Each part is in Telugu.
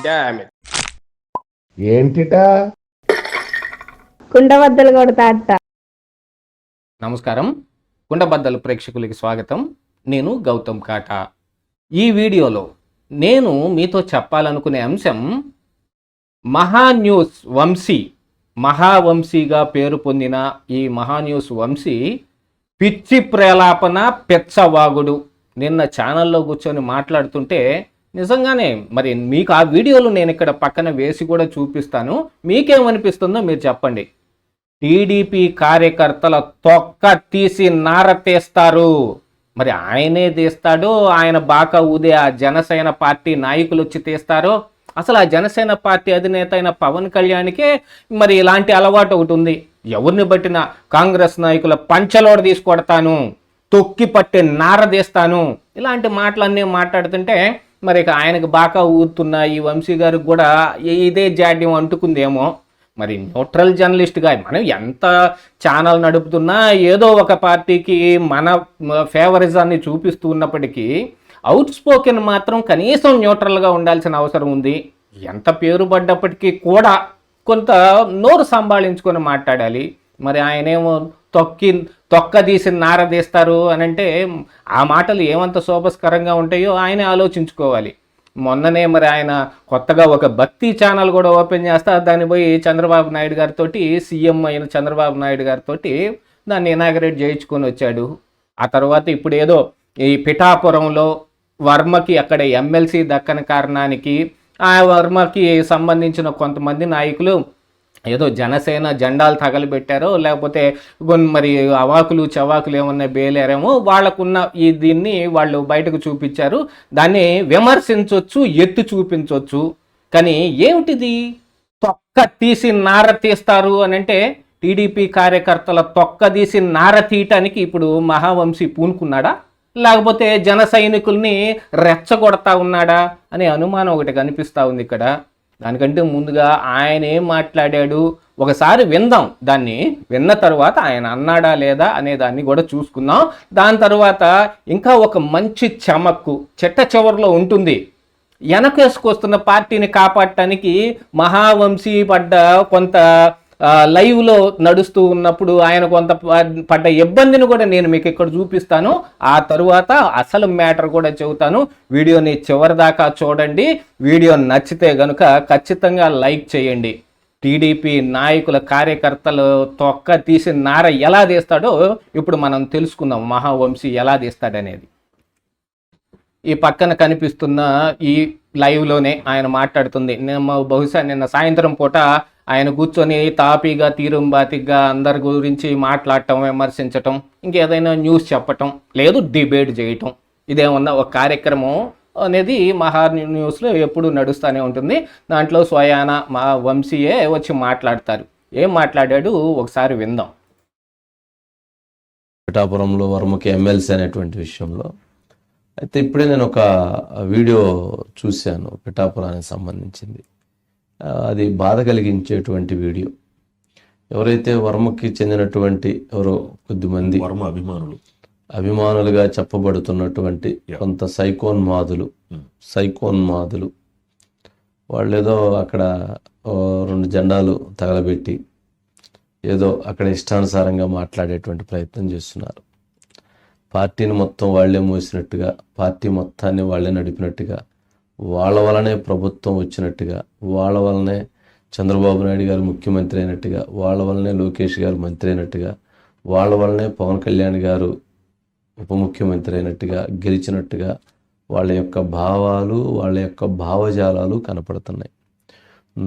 Damn it. ఏంటిటా కుండబద్దలు కొడతా అట్ట. నమస్కారం, కుండబద్దలు ప్రేక్షకులకి స్వాగతం. నేను గౌతమ్ కాటా. ఈ వీడియోలో నేను మీతో చెప్పాలనుకునే అంశం మహాన్యూస్ వంశీ, మహావంశీగా పేరు పొందిన ఈ మహాన్యూస్ వంశీ పిచ్చి ప్రేలాపన పెచ్చవాగుడు. నిన్న ఛానల్లో కూర్చొని మాట్లాడుతుంటే నిజంగానే మరి మీకు ఆ వీడియోలు నేను ఇక్కడ పక్కన వేసి కూడా చూపిస్తాను. మీకేమనిపిస్తుందో మీరు చెప్పండి. టీడీపీ కార్యకర్తల తొక్క తీసి నార తీస్తారు. మరి ఆయనే తీస్తాడో, ఆయన బాకా ఊదే ఆ జనసేన పార్టీ నాయకులు వచ్చి తీస్తారో? అసలు ఆ జనసేన పార్టీ అధినేత అయిన పవన్ కళ్యాణ్కే మరి ఇలాంటి అలవాటు ఒకటి ఉంది. ఎవరిని బట్టిన కాంగ్రెస్ నాయకుల పంచలోడ తీసుకొడతాను, తొక్కి పట్టి నారదీస్తాను, ఇలాంటి మాటలన్నీ మాట్లాడుతుంటే మరి ఇక ఆయనకు బాగా ఊతున్న ఈ వంశీ గారికి కూడా ఇదే జాడ్యం అంటుకుందేమో. మరి న్యూట్రల్ జర్నలిస్ట్గా మనం ఎంత ఛానల్ నడుపుతున్నా ఏదో ఒక పార్టీకి మన ఫేవరిజాన్ని చూపిస్తూ ఉన్నప్పటికీ అవుట్ స్పోకెన్ మాత్రం కనీసం న్యూట్రల్గా ఉండాల్సిన అవసరం ఉంది. ఎంత పేరు పడ్డప్పటికీ కూడా కొంత నోరు సంభాళించుకొని మాట్లాడాలి. మరి ఆయనేమో తొక్క తీసి నారదీస్తారు అని అంటే ఆ మాటలు ఏమంత శోభస్కరంగా ఉంటాయో ఆయనే ఆలోచించుకోవాలి. మొన్ననే మరి ఆయన కొత్తగా ఒక భక్తి ఛానల్ కూడా ఓపెన్ చేస్తా దాన్ని పోయి చంద్రబాబు నాయుడు గారితో, సీఎం అయిన చంద్రబాబు నాయుడు గారితో దాన్ని ఇనాగరేట్ చేయించుకొని వచ్చాడు. ఆ తర్వాత ఇప్పుడు ఏదో ఈ పిఠాపురంలో వర్మకి అక్కడ ఎమ్మెల్సీ దక్కని కారణానికి ఆ వర్మకి సంబంధించిన కొంతమంది నాయకులు ఏదో జనసేన జెండాలు తగలబెట్టారో లేకపోతే మరి అవాకులు చవాకులు ఏమన్నా బేలేరేమో వాళ్ళకున్న దీన్ని వాళ్ళు బయటకు చూపించారు. దాన్ని విమర్శించవచ్చు, ఎత్తి చూపించవచ్చు. కానీ ఏమిటిది తొక్క తీసి నార తీస్తారు అని అంటే టీడీపీ కార్యకర్తల తొక్క తీసి నార తీయటానికి ఇప్పుడు మహావంశీ పూనుకున్నాడా, లేకపోతే జన సైనికుల్ని రెచ్చగొడతా ఉన్నాడా అనే అనుమానం ఒకటి కనిపిస్తూ ఉంది ఇక్కడ. దానికంటే ముందుగా ఆయన ఏం మాట్లాడాడు ఒకసారి విందాం. దాన్ని విన్న తర్వాత ఆయన అన్నాడా లేదా అనే దాన్ని కూడా చూసుకుందాం. దాని తర్వాత ఇంకా ఒక మంచి చమక్కు చిట్ట చివరిలో ఉంటుంది. వెనకేసుకొస్తున్న పార్టీని కాపాడటానికి మహావంశీ పడ్డ కొంత లైవ్లో నడుస్తూ ఉన్నప్పుడు ఆయన కొంత పడ్డ ఇబ్బందిని కూడా నేను మీకు ఇక్కడ చూపిస్తాను. ఆ తరువాత అసలు మ్యాటర్ కూడా చెబుతాను. వీడియోని చివరి దాకా చూడండి. వీడియో నచ్చితే గనుక ఖచ్చితంగా లైక్ చేయండి. టీడీపీ నాయకుల కార్యకర్తలు తొక్క తీసి నార ఎలా తీస్తాడో ఇప్పుడు మనం తెలుసుకుందాం. మహావంశీ ఎలా తీస్తాడనేది ఈ పక్కన కనిపిస్తున్న ఈ లైవ్లోనే ఆయన మాట్లాడుతుంది. బహుశా నిన్న సాయంత్రం పూట ఆయన కూర్చొని తాపీగా తీరుంబాతిగా అందరి గురించి మాట్లాడటం, విమర్శించటం, ఇంకేదైనా న్యూస్ చెప్పటం, లేదు డిబేట్ చేయటం, ఇదేమన్నా ఒక కార్యక్రమం అనేది మహా న్యూస్లో ఎప్పుడు నడుస్తూనే ఉంటుంది. దాంట్లో స్వయాన మా వంశీయే వచ్చి మాట్లాడతారు. ఏం మాట్లాడాడు ఒకసారి విందాం. పిఠాపురంలో వర్మకి ఎమ్మెల్సీ అనేటువంటి విషయంలో అయితే ఇప్పుడే నేను ఒక వీడియో చూశాను పిఠాపురానికి సంబంధించింది. అది బాధ కలిగించేటువంటి వీడియో. ఎవరైతే వర్మకి చెందినటువంటి ఎవరో కొద్దిమంది వర్మ అభిమానులుగా చెప్పబడుతున్నటువంటి కొంత సైకోన్మాదులు వాళ్ళు ఏదో అక్కడ 2 జెండాలు తగలబెట్టి ఏదో అక్కడ ఇష్టానుసారంగా మాట్లాడేటువంటి ప్రయత్నం చేస్తున్నారు. పార్టీని మొత్తం వాళ్లే మోసినట్టుగా, పార్టీ మొత్తాన్ని వాళ్లే నడిపినట్టుగా, వాళ్ళ వలనే ప్రభుత్వం వచ్చినట్టుగా, వాళ్ళ వలనే చంద్రబాబు నాయుడు గారు ముఖ్యమంత్రి అయినట్టుగా, వాళ్ళ వలనే లోకేష్ గారు మంత్రి అయినట్టుగా, వాళ్ళ వలనే పవన్ కళ్యాణ్ గారు ఉప ముఖ్యమంత్రి అయినట్టుగా, గెలిచినట్టుగా వాళ్ళ యొక్క భావాలు, వాళ్ళ యొక్క భావజాలాలు కనపడుతున్నాయి.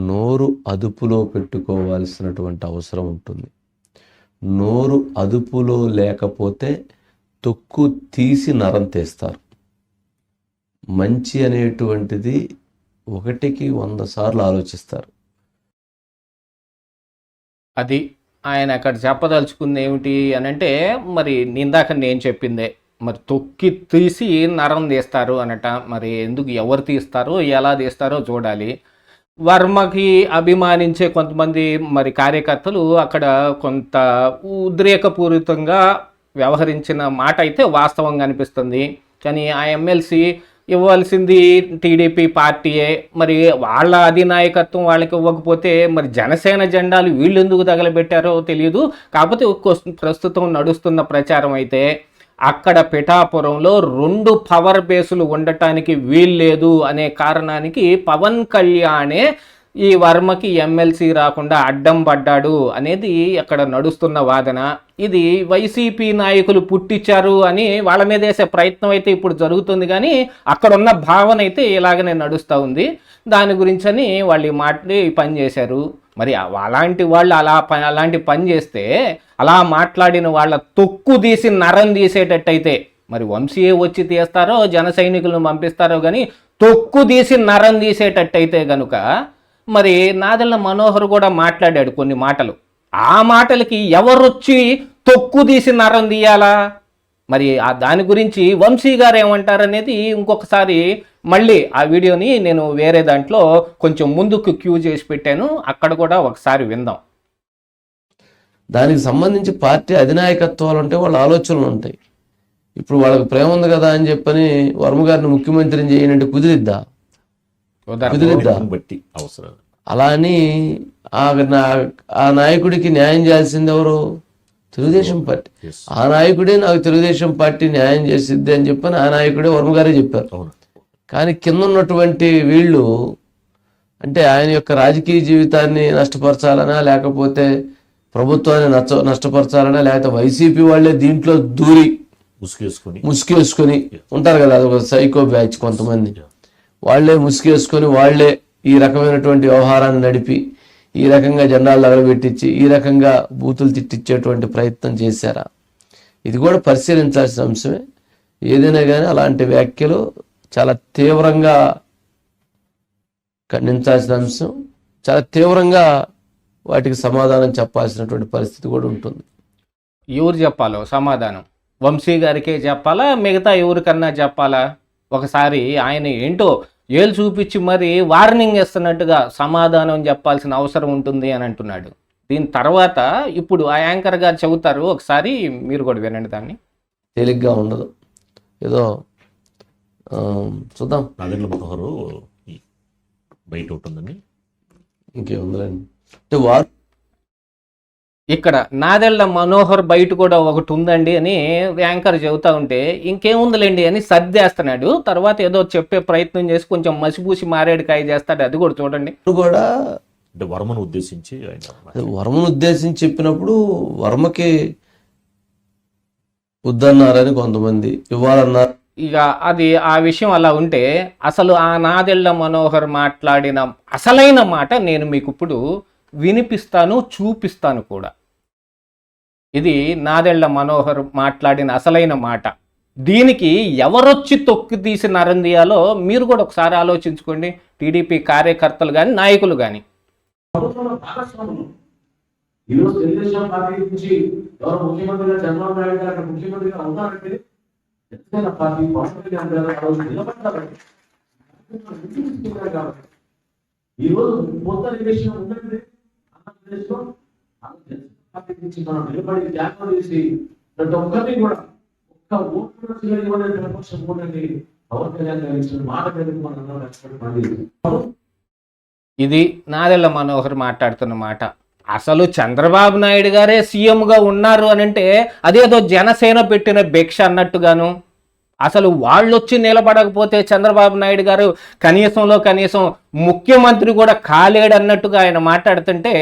నోరు అదుపులో పెట్టుకోవాల్సినటువంటి అవసరం ఉంటుంది. నోరు అదుపులో లేకపోతే తొక్కు తీసి నరం తీస్తారు. మంచి అనేటువంటిది 1కి 100 సార్లు ఆలోచిస్తారు. అది ఆయన అక్కడ చెప్పదలుచుకుంది ఏమిటి అని అంటే మరి ఇందాక నేను చెప్పిందే, మరి తొక్కి తీసి నరం తీస్తారు అనట. మరి ఎందుకు, ఎవరు తీస్తారో ఎలా తీస్తారో చూడాలి. వర్మకి అభిమానించే కొంతమంది మరి కార్యకర్తలు అక్కడ కొంత ఉద్రేకపూరితంగా వ్యవహరించిన మాట అయితే వాస్తవంగా అనిపిస్తుంది. కానీ ఆ ఎమ్మెల్సీ ఇవ్వాల్సింది టీడీపీ పార్టీయే. మరి వాళ్ళ అధినాయకత్వం వాళ్ళకి ఇవ్వకపోతే మరి జనసేన జెండాలు వీళ్ళు ఎందుకు తగలబెట్టారో తెలియదు. కాకపోతే ప్రస్తుతం నడుస్తున్న ప్రచారం అయితే అక్కడ పిఠాపురంలో 2 పవర్ బేసులు ఉండటానికి వీల్లేదు అనే కారణానికి పవన్ కళ్యాణే ఈ వర్మకి ఎమ్మెల్సీ రాకుండా అడ్డం పడ్డాడు అనేది అక్కడ నడుస్తున్న వాదన. ఇది వైసీపీ నాయకులు పుట్టించారు అని వాళ్ళ మీద వేసే ప్రయత్నం అయితే ఇప్పుడు జరుగుతుంది, కానీ అక్కడ ఉన్న భావన అయితే ఇలాగనే నడుస్తూ ఉంది. దాని గురించి అని వాళ్ళు మాట్లాడి పని చేశారు. మరి అలాంటి వాళ్ళు అలాంటి పని చేస్తే అలా మాట్లాడిన వాళ్ళ తొక్కు తీసి నరం తీసేటట్టయితే మరి వంశీయే వచ్చి తీస్తారో జన సైనికులను పంపిస్తారో కానీ తొక్కు తీసి నరం తీసేటట్టయితే కనుక మరి నాదెళ్ల మనోహర్ కూడా మాట్లాడాడు కొన్ని మాటలు. ఆ మాటలకి ఎవరొచ్చి తొక్కు తీసి నరం తీయాలా? మరి దాని గురించి వంశీ గారు ఏమంటారనేది ఇంకొకసారి మళ్ళీ ఆ వీడియోని నేను వేరే దాంట్లో కొంచెం ముందుకు క్యూ చేసి పెట్టాను, అక్కడ కూడా ఒకసారి విందాం. దానికి సంబంధించి పార్టీ అధినాయకత్వాలు ఉంటే వాళ్ళ ఆలోచనలు ఉంటాయి. ఇప్పుడు వాళ్ళకి ప్రేమ ఉంది కదా అని చెప్పని వర్మ గారిని ముఖ్యమంత్రిని చేయనంటే కుదిరిద్దా? బట్టి అవసరం. అలా అని ఆ నాయకుడికి న్యాయం చేయాల్సింది ఎవరు? తెలుగుదేశం పార్టీ. ఆ నాయకుడే నాకు తెలుగుదేశం పార్టీ న్యాయం చేసిద్ది అని చెప్పని ఆ నాయకుడే వర్మ గారే చెప్పారు. కానీ కింద ఉన్నటువంటి వీళ్ళు అంటే ఆయన యొక్క రాజకీయ జీవితాన్ని నష్టపరచాలనా, లేకపోతే ప్రభుత్వాన్ని నష్టపరచాలనా, లేకపోతే వైసీపీ వాళ్ళే దీంట్లో దూరి ముసుగేసుకొని ఉంటారు కదా, అదొక సైకో బ్యాచ్ కొంతమంది. వాళ్లే ముసుగేసుకొని వాళ్లే ఈ రకమైనటువంటి వ్యవహారాన్ని నడిపి ఈ రకంగా జెండాలు తగలబెట్టించి ఈ రకంగా బూతులు తిట్టించేటువంటి ప్రయత్నం చేశారా? ఇది కూడా పరిశీలించాల్సిన అంశమే. ఏదైనా కానీ అలాంటి వ్యాఖ్యలు చాలా తీవ్రంగా ఖండించాల్సిన అంశం. చాలా తీవ్రంగా వాటికి సమాధానం చెప్పాల్సినటువంటి పరిస్థితి కూడా ఉంటుంది. ఎవరు చెప్పాలో సమాధానం? వంశీ గారికే చెప్పాలా, మిగతా ఎవరికన్నా చెప్పాలా? ఒకసారి ఆయన ఏంటో ఏళ్ళు చూపించి మరి వార్నింగ్ ఇస్తున్నట్టుగా సమాధానం చెప్పాల్సిన అవసరం ఉంటుంది అని అంటున్నాడు. దీని తర్వాత ఇప్పుడు ఆ యాంకర్ గారు చెబుతారు, ఒకసారి మీరు కూడా వినండి. దాన్ని తేలిగ్గా ఉండదు, ఏదో చూద్దాం. నాదెళ్ల మనోహర్ బయట ఉంటుందని ఇంకేముందండి అంటే వారు ఇక్కడ నాదెళ్ల మనోహర్ బయట కూడా ఒకటి ఉందండి అని యాంకర్ చెబుతా ఉంటే ఇంకేముందిలేండి అని సర్దేస్తున్నాడు. తర్వాత ఏదో చెప్పే ప్రయత్నం చేసి కొంచెం మసిపూసి మారేడుకాయ చేస్తాడు, అది కూడా చూడండి. కూడా అంటే వర్మను ఉద్దేశించి చెప్పినప్పుడు వర్మకి వద్దన్నారని కొంతమంది, ఇవ్వాలన్నారు. ఇక అది ఆ విషయం అలా ఉంటే అసలు ఆ నాదెళ్ల మనోహర్ మాట్లాడిన అసలైన మాట నేను మీకు ఇప్పుడు వినిపిస్తాను, చూపిస్తాను కూడా. ఇది నాదెళ్ల మనోహర్ మాట్లాడిన అసలైన మాట. దీనికి ఎవరొచ్చి తొక్కి తీసి నరం తీయాలో మీరు కూడా ఒకసారి ఆలోచించుకోండి, టీడీపీ కార్యకర్తలు కానీ నాయకులు కానీ. ఈరోజు తెలుగుదేశం పార్టీ నుంచి ఎవరు ముఖ్యమంత్రిగా చంద్రబాబు నాయుడు గారు అక్కడ ముఖ్యమంత్రిగా ఉన్నారంటే జనసేన పార్టీ పవన్ కళ్యాణ్ గారు ఆ రోజు నిలబడ్డారండి. కాబట్టి ఈరోజు మొత్తం విషయం ఉందంటే ఆంధ్రప్రదేశ్లో పార్టీ నుంచి మనం నిలబడి త్యాగం చేసి ప్రతి ఒక్కరిని కూడా ఒక్క ఓటు చేయడం ప్రపక్షం కూడండి పవన్ కళ్యాణ్ గారు ఇచ్చిన మాట మీద మనం ఇది నాదెళ్ల మనోహర్ మాట్లాడుతున్న మాట. అసలు చంద్రబాబు నాయుడు గారే సీఎంగా ఉన్నారు అని అంటే అదేదో జనసేన పెట్టిన భిక్ష అన్నట్టుగాను, అసలు వాళ్ళు వచ్చి నిలబడకపోతే చంద్రబాబు నాయుడు గారు కనీసం ముఖ్యమంత్రి కూడా కాలేడు అన్నట్టుగా ఆయన మాట్లాడుతుంటే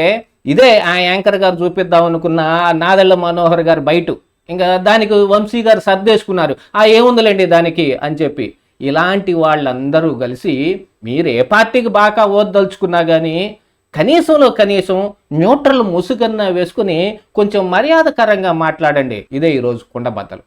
ఇదే ఆ యాంకర్ గారు చూపిద్దాం అనుకున్న నాదెళ్ల మనోహర్ గారు బయట. ఇంకా దానికి వంశీ గారు సర్దేసుకున్నారు, ఏముందిలేండి దానికి అని చెప్పి. ఇలాంటి వాళ్ళందరూ కలిసి మీరు ఏ పార్టీకి బాగా ఓద్దలుచుకున్నా కానీ కనీసం న్యూట్రల్ ముసుగన్నా వేసుకుని కొంచెం మర్యాదకరంగా మాట్లాడండి. ఇదే ఈరోజు కుండబద్దలు.